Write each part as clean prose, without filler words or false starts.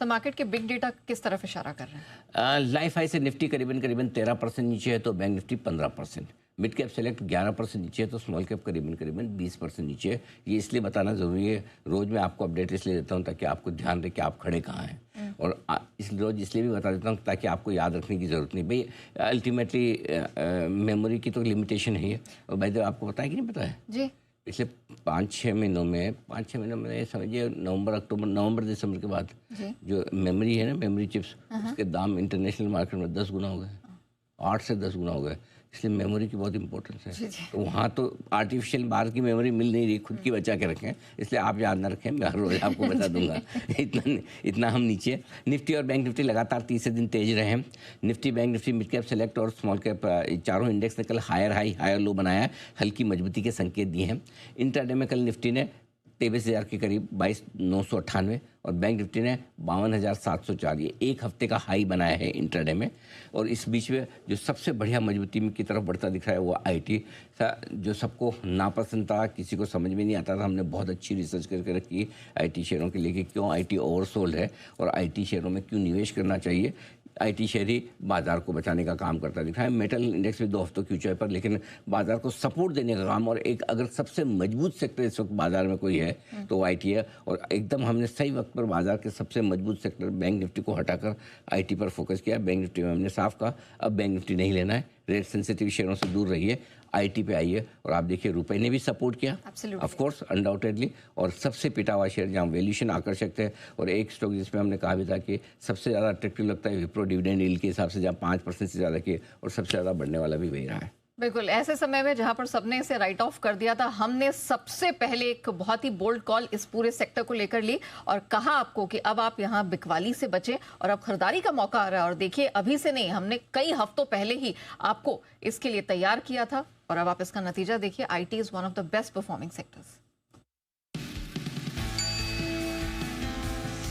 Sir market के big data किस तरफ इशारा कर रहे हैं? लाइफ हाई से निफ्टी करीबन करीबन 13% नीचे है तो bank Nifty 15%, mid cap select 11% नीचे है तो स्मॉल कैप करीबन करीबन 20% नीचे है। ये इसलिए बताना ज़रूरी है, रोज़ मैं आपको अपडेट इसलिए देता हूँ ताकि आपको ध्यान रहे कि आप खड़े कहाँ हैं, और इस रोज़ इसलिए भी बता देता हूँ ताकि आपको याद रखने की ज़रूरत नहीं। भाई अल्टीमेटली मेमोरी की तो लिमिटेशन है, और भाई आपको पता है कि नहीं पता है जी। पिछले 5-6 महीनों में समझिए नवंबर दिसंबर के बाद जो मेमोरी है ना, मेमोरी चिप्स, उसके दाम इंटरनेशनल मार्केट में 10 गुना हो गए, 8 से 10 गुना हो गए। इसलिए मेमोरी की बहुत इंपॉर्टेंस है। तो वहाँ तो आर्टिफिशियल बाहर की मेमोरी मिल नहीं रही, खुद की बचा के रखें, इसलिए आप याद ना रखें, मैं हर रोज़ आपको बता दूंगा। इतना हम नीचे। निफ्टी और बैंक निफ्टी लगातार तीसरे दिन तेज रहे हैं। Nifty, bank Nifty, mid cap select और स्मॉल कैप चारों इंडेक्स ने कल हायर हाई हायर लो बनाया, हल्की मजबूती के संकेत दिए हैं। इंट्राडे में कल निफ्टी ने 23,000 के करीब 22,998 और बैंक निफ्टी ने 52,704, ये एक हफ्ते का हाई बनाया है इंट्राडे में। और इस बीच में जो सबसे बढ़िया मजबूती की तरफ बढ़ता दिख रहा है वो आईटी, जो सबको नापसंद था, किसी को समझ में नहीं आता था। हमने बहुत अच्छी रिसर्च करके रखी आईटी शेयरों के लिए कि क्यों आईटी ओवरसोल्ड है और आईटी शेयरों में क्यों निवेश करना चाहिए। आईटी शेयर ही बाजार को बचाने का काम करता दिख रहा है। मेटल इंडेक्स भी 2 हफ्तों की ऊंचाई पर, लेकिन बाजार को सपोर्ट देने का काम, और एक अगर सबसे मजबूत सेक्टर इस वक्त बाजार में कोई है तो आईटी है। और एकदम हमने सही वक्त पर बाजार के सबसे मजबूत सेक्टर बैंक निफ्टी को हटाकर आईटी पर फोकस किया। बैंक निफ्टी में हमने साफ कहा अब बैंक निफ्टी नहीं लेना है, रेट सेंसिटिव शेयरों से दूर रहिए, आईटी पे आइए। और आप देखिए रुपए ने भी सपोर्ट किया ऑफ कोर्स अनडाउटेडली, और सबसे पिटा हुआ शेयर जहाँ वैल्यूएशन आकर्षक थे, और एक स्टॉक जिसमें हमने कहा भी था कि सबसे ज़्यादा अट्रैक्टिव लगता है विप्रो डिविडेंड यील्ड के हिसाब से, जहाँ 5% से ज़्यादा की, और सबसे ज़्यादा बढ़ने वाला भी वही रहा है। बिल्कुल, ऐसे समय में जहां पर सबने इसे राइट ऑफ कर दिया था, हमने सबसे पहले एक बहुत ही बोल्ड कॉल इस पूरे सेक्टर को लेकर ली और कहा आपको कि अब आप यहां बिकवाली से बचें और अब खरीदारी का मौका आ रहा है। और देखिए अभी से नहीं, हमने कई हफ्तों पहले ही आपको इसके लिए तैयार किया था और अब आप इसका नतीजा देखिए। IT is one of the best performing sectors.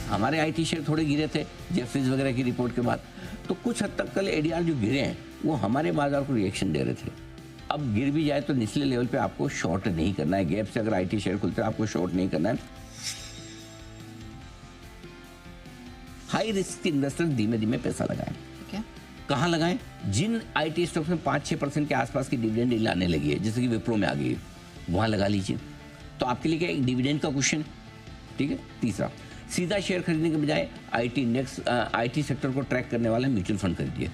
हमारे आईटी शेयर थोड़े गिरे थे जेफरीज वगैरह की रिपोर्ट के बाद, तो कुछ हद तक कल एडीआर जो गिरे हैं वो हमारे बाजार को रिएक्शन दे रहे थे। अब गिर भी जाए तो निचले लेवल पे आपको शॉर्ट नहीं करना है। गैप से अगर आईटी शेयर खुलते हैं आपको शॉर्ट नहीं करना है। हाई रिस्क इन्वेस्टर धीमे धीमे पैसा लगाएं। कहाँ लगाएं? जिन आईटी स्टॉक्स में 5-6% के आसपास की डिविडेंड यील्ड आने लगी है, जैसे कि विप्रो में आ गई है, वहां लगा लीजिए। तो आपके लिए क्या एक डिविडेंड का क्वेश्चन है, ठीक है। तीसरा, सीधा शेयर खरीदने के बजाय आईटी इंडेक्स, आईटी सेक्टर को ट्रैक करने वाला म्यूचुअल फंड खरीदिए।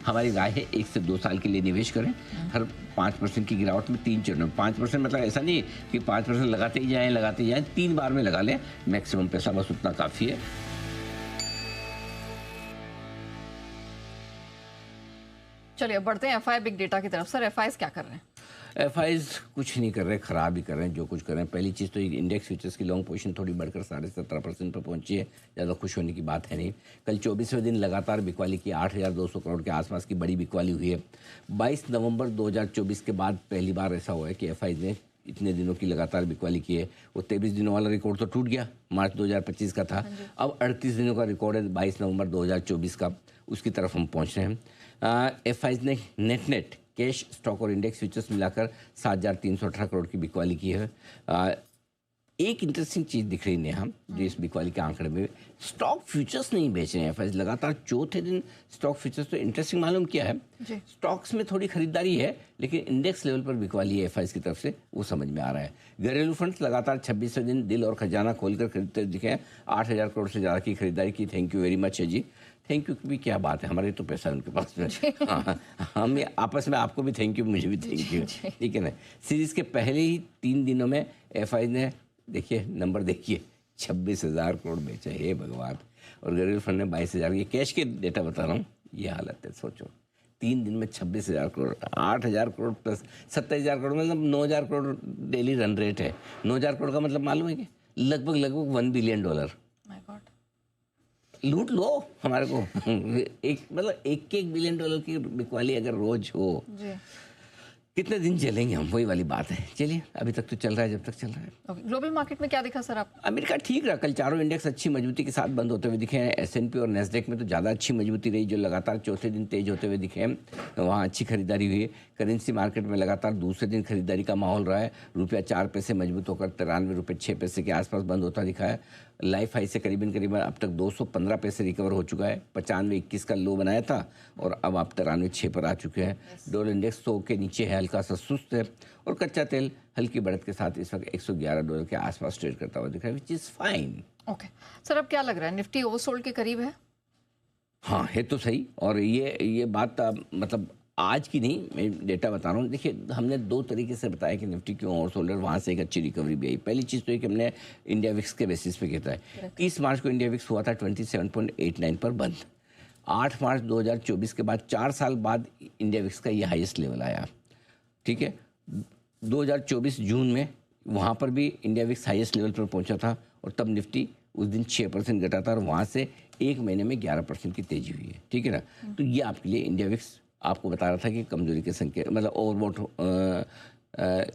हमारी राय है 1 से 2 साल के लिए निवेश करें। हर 5% की गिरावट में 3 चरणों में 5%, मतलब ऐसा नहीं कि 5% लगाते ही जाएं, 3 बार में लगा लें, मैक्सिमम पैसा बस उतना काफ़ी है। चलिए बढ़ते हैं एफआई बिग डेटा की तरफ। सर एफआईज क्या कर रहे हैं? एफआईज कुछ नहीं कर रहे, खराब ही कर रहे हैं जो कुछ कर रहे हैं। पहली चीज़ तो इंडेक्स फ्यूचर्स की लॉन्ग पोजीशन थोड़ी बढ़कर 17.5% पर पहुंची है, ज़्यादा खुश होने की बात है नहीं। कल 24वें दिन लगातार बिकवाली की, 8,200 करोड़ के आसपास की बड़ी बिकवाली हुई है। 22 नवंबर 2024 के बाद पहली बार ऐसा हुआ है कि एफआईज ने इतने दिनों की लगातार बिकवाली की है। वो 23 दिनों वाला रिकॉर्ड तो टूट गया, मार्च 2025 का था। अब 38 दिनों का रिकॉर्ड है 22 नवंबर 2024 का, उसकी तरफ हम पहुँच रहे हैं। एफआईज ने नेट कैश, स्टॉक और इंडेक्स फ्यूचर्स मिलाकर 7,318 करोड़ की बिकवाली की है। एक इंटरेस्टिंग चीज़ दिख रही है हम जो इस बिकवाली के आंकड़े में, स्टॉक फ्यूचर्स नहीं बेच रहे हैं एफआईज लगातार चौथे दिन स्टॉक फ्यूचर्स। तो इंटरेस्टिंग मालूम क्या है, स्टॉक्स में थोड़ी खरीदारी है लेकिन इंडेक्स लेवल पर बिकवाली है एफआईज की तरफ से, वो समझ में आ रहा है। घरेलू फंड्स लगातार 26वें दिन दिल और खजाना खोलकर खरीदते दिखे हैं। 8,000 करोड़ से ज़्यादा की खरीदारी की। थैंक यू वेरी मच है जी, थैंक यू भी क्या बात है, हमारे तो पैसा है उनके पास में। हाँ, हम आपस में आपको भी थैंक यू, मुझे भी थैंक यू, ठीक है ना। सीरीज के पहले ही 3 दिनों में एफआईज ने, देखिए नंबर देखिए, 26,000 करोड़ बेचा, हे भगवान। और घरेलू फंड ने 22,000। ये कैश के डेटा बता रहा हूँ, ये हालत है। सोचो 3 दिन में 26,000 करोड़, 8,000 करोड़ प्लस 27,000 करोड़, मतलब 9,000 करोड़ डेली रन रेट है। 9,000 करोड़ का मतलब मालूम है कि लगभग $1 बिलियन। लूट लो हमारे को। एक मतलब $1 बिलियन की बिकवाली अगर रोज हो, कितने दिन चलेंगे हम, वही वाली बात है। चलिए, अभी तक तो चल रहा है जब तक चल रहा है। ओके, ग्लोबल मार्केट में क्या दिखा सर आप? अमेरिका ठीक रहा, कल चारों इंडेक्स अच्छी मजबूती के साथ बंद होते हुए दिखे हैं। S&P और नेस्डेक में तो ज़्यादा अच्छी मजबूती रही, जो लगातार चौथे दिन तेज होते हुए दिखे हैं, वहाँ अच्छी खरीदारी हुई है। करेंसी मार्केट में लगातार दूसरे दिन खरीदारी का माहौल रहा है। रुपया 4 पैसे मजबूत होकर 93 रुपये 6 पैसे के आसपास बंद होता दिखा है। लाइफ हाई से करीबन अब तक 215 पैसे रिकवर हो चुका है। 95.21 का लो बनाया था और अब आप 93.6 पर आ चुके हैं। डॉलर इंडेक्स $100 के नीचे है, हल्का सा सुस्त है, और कच्चा तेल हल्की बढ़त के साथ इस वक्त $111 के आसपास ट्रेड करता हुआ दिख रहा है, which is fine. Okay sir, अब क्या लग रहा है, निफ्टी ओवरसोल्ड के करीब है? हाँ, है तो सही। और ये बात मतलब आज की नहीं, मैं डेटा बता रहा हूँ। देखिए, हमने 2 तरीके से बताया कि निफ्टी क्यों ओवरसोल्ड है, वहाँ से एक अच्छी रिकवरी भी आई। पहली चीज़ तो ये कि हमने इंडिया विक्स के बेसिस पे कहता है 30 मार्च को इंडिया विक्स हुआ था 27.89 पर बंद। 8 मार्च 2024 के बाद 4 साल बाद इंडिया विक्स का ये हाईएस्ट लेवल आया, ठीक है। 2024 जून में वहाँ पर भी इंडिया विक्स हाईएस्ट लेवल पर पहुँचा था, और तब निफ्टी उस दिन 6% घटा था, और वहाँ से एक महीने में 11% की तेजी हुई है, ठीक है ना। तो ये आपके लिए इंडिया विक्स आपको बता रहा था कि कमजोरी के संकेत, मतलब ओवरबॉट,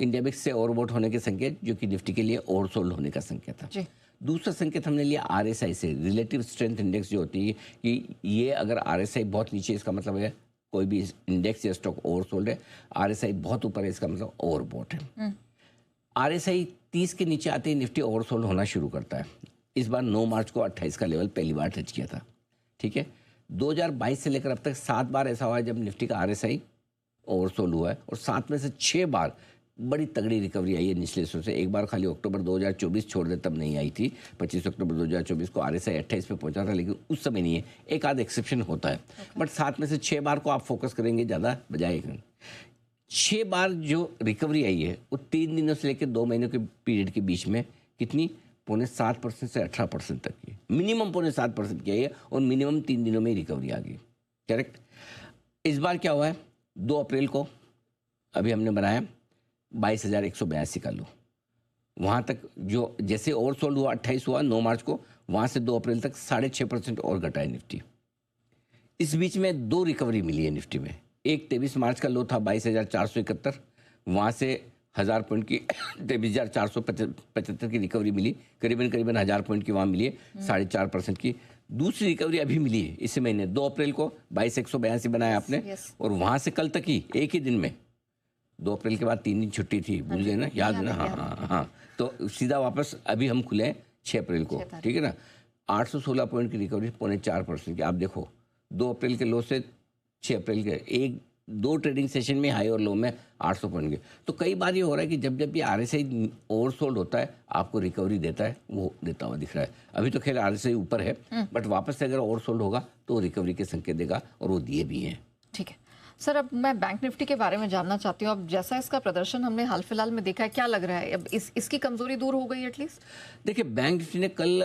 इंडिया विक्स से ओवरबॉट होने के संकेत, जो कि निफ्टी के लिए ओवरसोल्ड होने का संकेत था। दूसरा संकेत हमने लिया RSI से, रिलेटिव स्ट्रेंथ इंडेक्स, जो होती है कि ये अगर RSI बहुत नीचे, इसका मतलब है कोई भी इंडेक्स या स्टॉक ओवरसोल्ड है। RSI बहुत ऊपर है, इसका मतलब ओवरबॉट है। RSI 30 के नीचे आते ही निफ्टी ओवरसोल्ड होना शुरू करता है। इस बार 9 मार्च को 28 का लेवल पहली बार टच किया था, ठीक है। 2022 से लेकर अब तक 7 बार ऐसा हुआ है जब निफ्टी का RSI ओवरसोल्ड हुआ है, और 7 में से 6 बार बड़ी तगड़ी रिकवरी आई है निचले हिस्सों से। एक बार खाली अक्टूबर 2024 छोड़ दे तब नहीं आई थी, 25 अक्टूबर 2024 को RSI 28 पे पहुंचा था, लेकिन उस समय नहीं है, एक आध एक्सेप्शन होता है। बट 7 में से 6 बार को आप फोकस करेंगे ज़्यादा बजाय। 6 बार जो रिकवरी आई है वो 3 दिनों से लेकर 2 महीनों के पीरियड के बीच में कितनी, 0.7% से 18% तक की, मिनिमम 0.7% की आई है, और मिनिमम 3 दिनों में ही रिकवरी आ गई, करेक्ट। इस बार क्या हुआ है, 2 अप्रैल को अभी हमने बनाया 22,182 का लो। वहाँ तक जो जैसे ओवरसोल्ड हुआ 28 हुआ 9 मार्च को, वहाँ से 2 अप्रैल तक 6.5% और घटा है निफ्टी। इस बीच में 2 रिकवरी मिली है निफ्टी में। एक 23 मार्च का लो था 22,471, वहाँ से 1000 पॉइंट की 23,475 की रिकवरी मिली, करीबन 1000 पॉइंट की वहाँ मिली है, 4.5% की। दूसरी रिकवरी अभी मिली है इसी महीने 2 अप्रैल को 22,182 बनाया आपने, और वहाँ से कल तक ही एक ही दिन में, 2 अप्रैल के बाद 3 दिन छुट्टी थी, भूल गए ना, याद है ना, हाँ, तो सीधा वापस अभी हम खुले हैं 6 अप्रैल को, ठीक है ना। 816 पॉइंट की रिकवरी 0.4% की। आप देखो 2 अप्रैल के लो से 6 अप्रैल के 2 ट्रेडिंग सेशन में हाई और लो में 800 पॉइंट के। तो कई बार ये हो रहा है कि जब जब ये RSI ओवरसोल्ड होता है आपको रिकवरी देता है, वो देता हुआ दिख रहा है। अभी तो खैर RSI ऊपर है, बट वापस से अगर ओवरसोल्ड होगा तो रिकवरी के संकेत देगा, और वो दिए भी हैं। ठीक है सर, अब मैं बैंक निफ्टी के बारे में जानना चाहती हूँ। अब जैसा इसका प्रदर्शन हमने हाल फिलहाल में देखा है, क्या लग रहा है अब इसकी कमजोरी दूर हो गई एटलीस्ट? देखिए, बैंक निफ्टी ने कल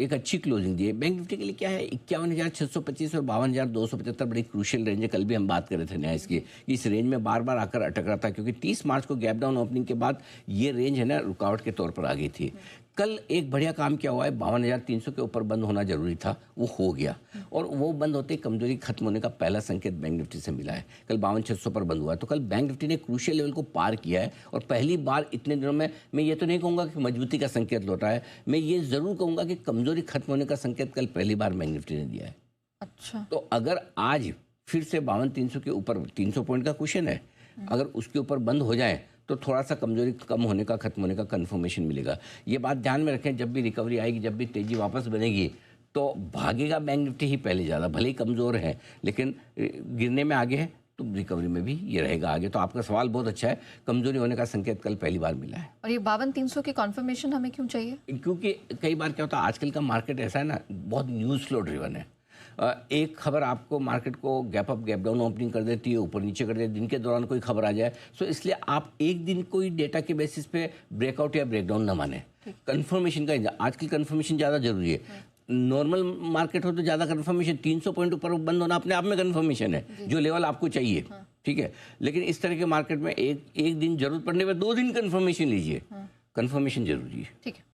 एक अच्छी क्लोजिंग दी है। बैंक निफ्टी के लिए क्या है, 51,625 और 52,275 बड़ी क्रूशियल रेंज है। कल भी हम बात कर रहे थे नया इसकी, इस रेंज में बार बार आकर अटक रहा था, क्योंकि 30 मार्च को गैप डाउन ओपनिंग के बाद ये रेंज है ना रुकावट के तौर पर आ गई थी। कल एक बढ़िया काम क्या हुआ है, 52,300 के ऊपर बंद होना जरूरी था, वो हो गया, और वो बंद होते ही कमजोरी खत्म होने का पहला संकेत बैंक निफ्टी से मिला है। कल 52,600 पर बंद हुआ, तो कल बैंक निफ्टी ने क्रूशियल लेवल को पार किया है, और पहली बार इतने दिनों में मैं ये तो नहीं कहूँगा कि मजबूती का संकेत लौटा है, मैं ये जरूर कहूँगा कि कमजोरी खत्म होने का संकेत कल पहली बार बैंक निफ्टी ने दिया है। अच्छा, तो अगर आज फिर से 52,300 के ऊपर 300 पॉइंट का क्वेश्चन है, अगर उसके ऊपर बंद हो जाए तो थोड़ा सा कमजोरी कम होने का, खत्म होने का कंफर्मेशन मिलेगा। ये बात ध्यान में रखें, जब भी रिकवरी आएगी, जब भी तेजी वापस बनेगी, तो भागेगा बैंक निफ्टी ही पहले ज़्यादा, भले ही कमज़ोर है लेकिन गिरने में आगे है, तो रिकवरी में भी ये रहेगा आगे। तो आपका सवाल बहुत अच्छा है, कमजोरी होने का संकेत कल पहली बार मिला है। और ये 52,300 की कंफर्मेशन हमें क्यों चाहिए? क्योंकि कई बार क्या होता है, आजकल का मार्केट ऐसा है ना, बहुत न्यूज़ फ्लो ड्रिवन है। एक खबर आपको मार्केट को gap up gap down opening कर देती है, ऊपर नीचे कर देती है, दिन के दौरान कोई खबर आ जाए, सो इसलिए आप एक दिन कोई डेटा के बेसिस पे ब्रेकआउट या ब्रेकडाउन ना माने। कंफर्मेशन का आजकल कंफर्मेशन ज़्यादा जरूरी है। नॉर्मल मार्केट हो तो ज़्यादा कंफर्मेशन, 300 पॉइंट ऊपर बंद होना अपने आप में कंफर्मेशन है, जो लेवल आपको चाहिए, ठीक है। लेकिन इस तरह के मार्केट में एक दिन जरूरत पड़ने पर 2 दिन कंफर्मेशन लीजिए, कंफर्मेशन जरूरी है। ठीक है।